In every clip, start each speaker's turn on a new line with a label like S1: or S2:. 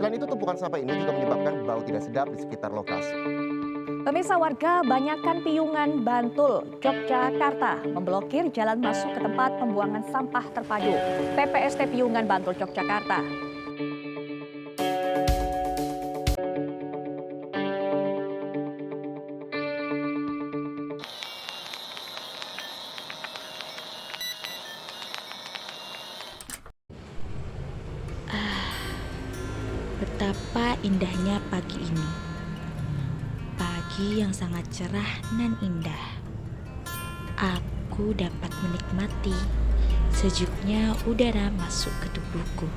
S1: Selain itu, tumpukan sampah ini juga menyebabkan bau tidak sedap di sekitar lokasi.
S2: Pemirsa, warga Banyakan Piyungan, Bantul, Yogyakarta memblokir jalan masuk ke tempat pembuangan sampah terpadu TPST Piyungan, Bantul, Yogyakarta.
S3: Betapa indahnya pagi ini. Pagi yang sangat cerah dan indah. Aku dapat menikmati sejuknya udara masuk ke tubuhku.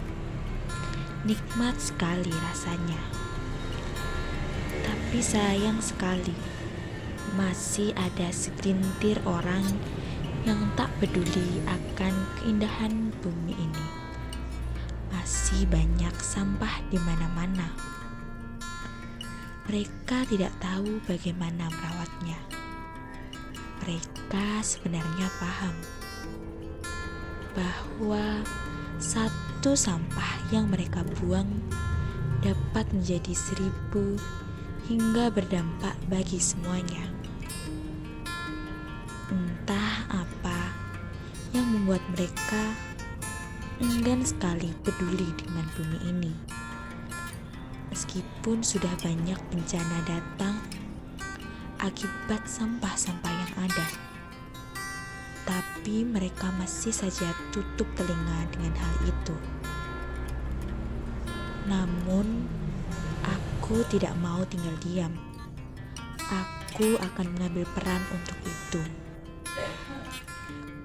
S3: Nikmat sekali rasanya. Tapi sayang sekali, masih ada segelintir orang yang tak peduli akan keindahan bumi ini. Masih banyak sampah di mana-mana. Mereka tidak tahu bagaimana merawatnya. Mereka sebenarnya paham bahwa satu sampah yang mereka buang dapat menjadi 1000 hingga berdampak bagi semuanya. Entah apa yang membuat mereka enggan sekali peduli dengan bumi ini. Meskipun sudah banyak bencana datang akibat sampah-sampah yang ada, tapi mereka masih saja tutup telinga dengan hal itu. Namun, aku tidak mau tinggal diam. Aku akan mengambil peran untuk itu.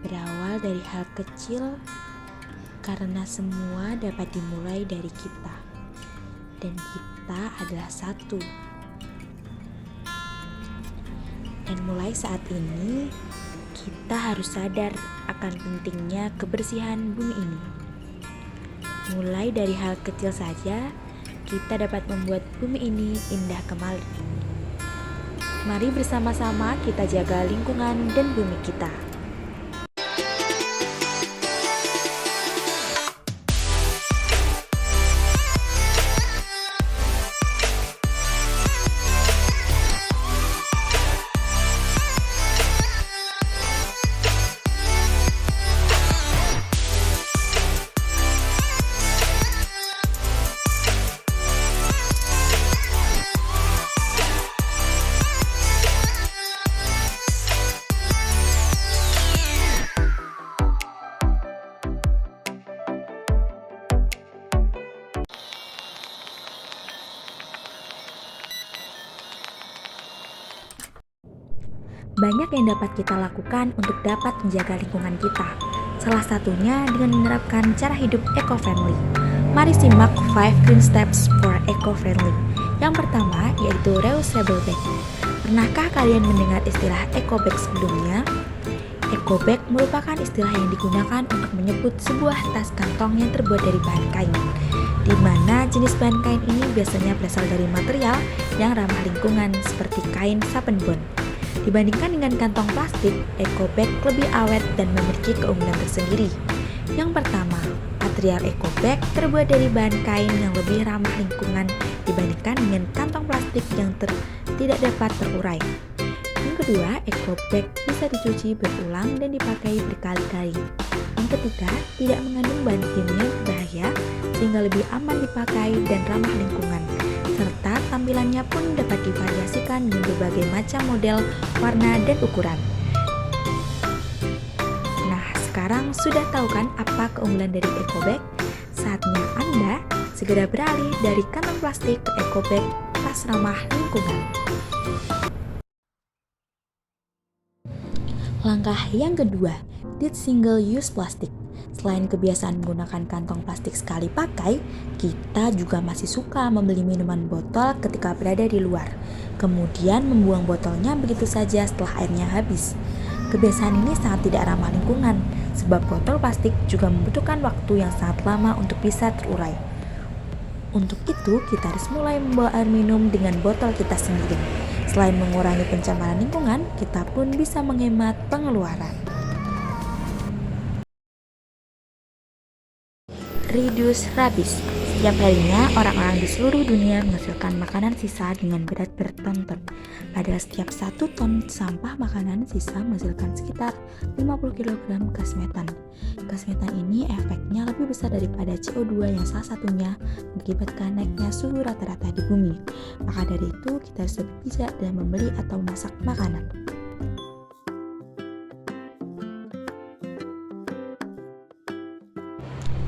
S3: Berawal dari hal kecil, karena semua dapat dimulai dari kita, dan kita adalah satu. Dan mulai saat ini, kita harus sadar akan pentingnya kebersihan bumi ini. Mulai dari hal kecil saja, kita dapat membuat bumi ini indah kembali. Mari bersama-sama kita jaga lingkungan dan bumi kita. Banyak yang dapat kita lakukan untuk dapat menjaga lingkungan kita. Salah satunya dengan menerapkan cara hidup eco-friendly. Mari simak 5 green steps for eco-friendly. Yang pertama yaitu reusable bag. Pernahkah kalian mendengar istilah eco bag sebelumnya? Eco bag merupakan istilah yang digunakan untuk menyebut sebuah tas kantong yang terbuat dari bahan kain, di mana jenis bahan kain ini biasanya berasal dari material yang ramah lingkungan seperti kain sapenbon. Dibandingkan dengan kantong plastik, eco bag lebih awet dan memiliki keunggulan tersendiri. Yang pertama, material eco bag terbuat dari bahan kain yang lebih ramah lingkungan dibandingkan dengan kantong plastik yang tidak dapat terurai. Yang kedua, eco bag bisa dicuci berulang dan dipakai berkali-kali. Yang ketiga, tidak mengandung bahan kimia berbahaya sehingga lebih aman dipakai dan ramah lingkungan. Serta tampilannya pun dapat divariasikan dengan berbagai macam model, warna, dan ukuran. Nah, sekarang sudah tahu kan apa keunggulan dari eco bag? Saatnya Anda segera beralih dari kantong plastik ke eco bag, tas ramah lingkungan. Langkah yang kedua, ditch single-use plastik. Selain kebiasaan menggunakan kantong plastik sekali pakai, kita juga masih suka membeli minuman botol ketika berada di luar. Kemudian membuang botolnya begitu saja setelah airnya habis. Kebiasaan ini sangat tidak ramah lingkungan, sebab botol plastik juga membutuhkan waktu yang sangat lama untuk bisa terurai. Untuk itu, kita harus mulai membawa air minum dengan botol kita sendiri. Selain mengurangi pencemaran lingkungan, kita pun bisa menghemat pengeluaran. Reduce rubbish. Setiap harinya, orang-orang di seluruh dunia menghasilkan makanan sisa dengan berat berton-ton. Padahal setiap 1 ton sampah makanan sisa menghasilkan sekitar 50 kg gas metan. Gas metan ini efeknya lebih besar daripada CO2 yang salah satunya mengakibatkan naiknya suhu rata-rata di bumi. Maka dari itu, kita harus lebih bijak dalam membeli atau masak makanan.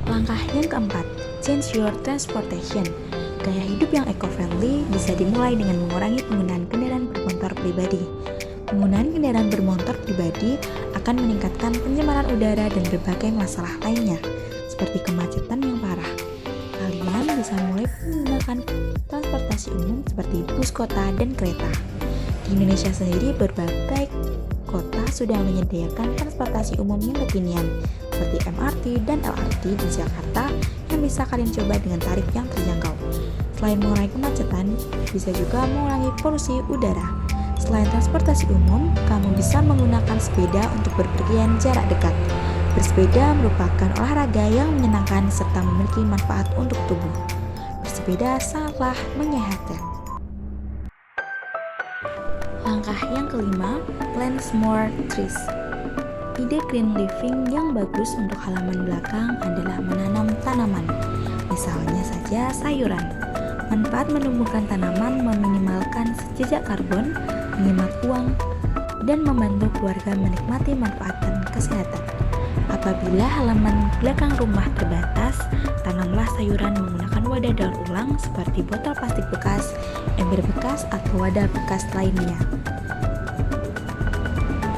S3: Langkah yang keempat, change your transportation. Gaya hidup yang eco-friendly bisa dimulai dengan mengurangi penggunaan kendaraan bermotor pribadi. Penggunaan kendaraan bermotor pribadi akan meningkatkan pencemaran udara dan berbagai masalah lainnya, seperti kemacetan yang parah. Kalian bisa mulai menggunakan transportasi umum seperti bus kota dan kereta. Di Indonesia sendiri, berbagai kota sudah menyediakan transportasi umum yang kekinian, seperti MRT dan LRT di Jakarta yang bisa kalian coba dengan tarif yang terjangkau. Selain mengurangi kemacetan, bisa juga mengurangi polusi udara. Selain transportasi umum, kamu bisa menggunakan sepeda untuk berpergian jarak dekat. Bersepeda merupakan olahraga yang menyenangkan serta memiliki manfaat untuk tubuh. Bersepeda sangatlah menyehatkan. Langkah yang kelima, plant more trees. Ide green living yang bagus untuk halaman belakang adalah menanam tanaman, misalnya saja sayuran. Manfaat menumbuhkan tanaman meminimalkan jejak karbon, menghemat uang, dan membantu keluarga menikmati manfaat dan kesehatan. Apabila halaman belakang rumah terbatas, tanamlah sayuran menggunakan wadah daur ulang seperti botol plastik bekas, ember bekas, atau wadah bekas lainnya.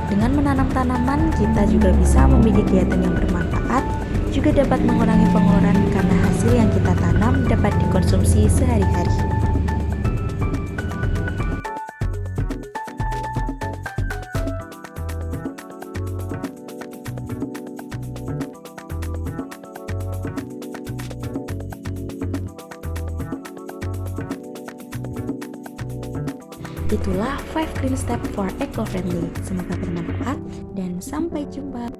S3: Dengan menanam tanaman, kita juga bisa memilih kegiatan yang bermanfaat, juga dapat mengurangi pengeluaran karena hasil yang kita tanam dapat dikonsumsi sehari-hari. Itulah 5 Green Step for Eco-Friendly. Semoga bermanfaat dan sampai jumpa.